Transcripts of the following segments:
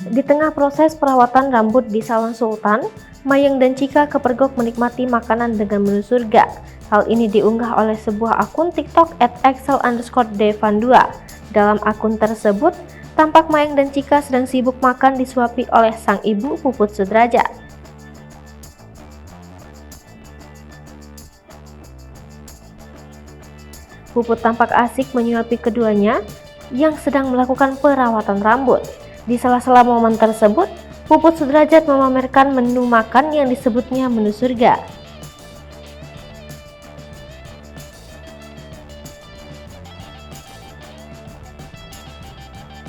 Di tengah proses perawatan rambut di Salon Sultan, Mayang dan Chika kepergok menikmati makanan dengan menu surga. Hal ini diunggah oleh sebuah akun TikTok @excel_devan2. Dalam akun tersebut, tampak Mayang dan Chika sedang sibuk makan disuapi oleh sang ibu Puput Sudrajat. Puput tampak asik menyuapi keduanya yang sedang melakukan perawatan rambut. Di sela-sela momen tersebut, Puput Sudrajat memamerkan menu makan yang disebutnya menu surga.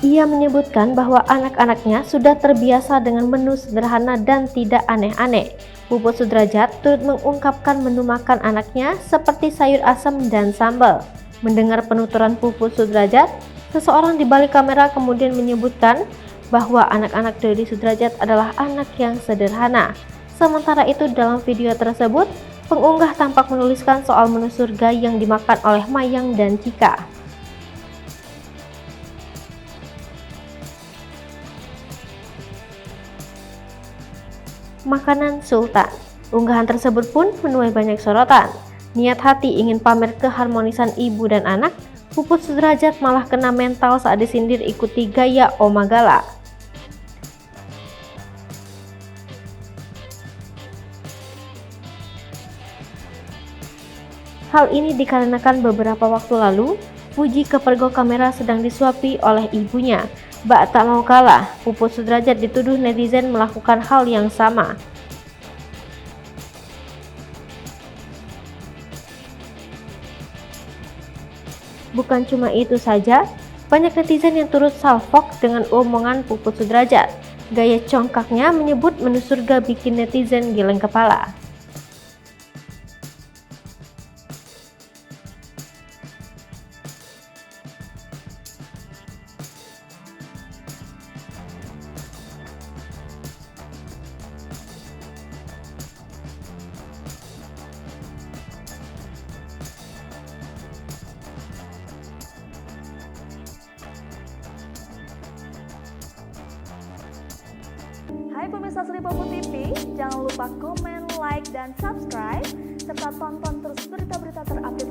Ia menyebutkan bahwa anak-anaknya sudah terbiasa dengan menu sederhana dan tidak aneh-aneh. Puput Sudrajat turut mengungkapkan menu makan anaknya seperti sayur asam dan sambal. Mendengar penuturan Puput Sudrajat, seseorang di balik kamera kemudian menyebutkan bahwa anak-anak Dodi Sudrajat adalah anak yang sederhana. Sementara itu dalam video tersebut, pengunggah tampak menuliskan soal menu surga yang dimakan oleh Mayang dan Chika. Makanan Sultan. Unggahan tersebut pun menuai banyak sorotan. Niat hati ingin pamer keharmonisan ibu dan anak, Puput Sudrajat malah kena mental saat disindir ikuti gaya Oma Gala. Hal ini dikarenakan beberapa waktu lalu, Fuji kepergok kamera sedang disuapi oleh ibunya. Bak tak mau kalah, Puput Sudrajat dituduh netizen melakukan hal yang sama. Bukan cuma itu saja, banyak netizen yang turut salfok dengan omongan Puput Sudrajat. Gaya congkaknya menyebut menu surga bikin netizen geleng kepala. Hai pemirsa Sri Popo TV, jangan lupa komen, like, dan subscribe, serta tonton terus berita-berita terupdate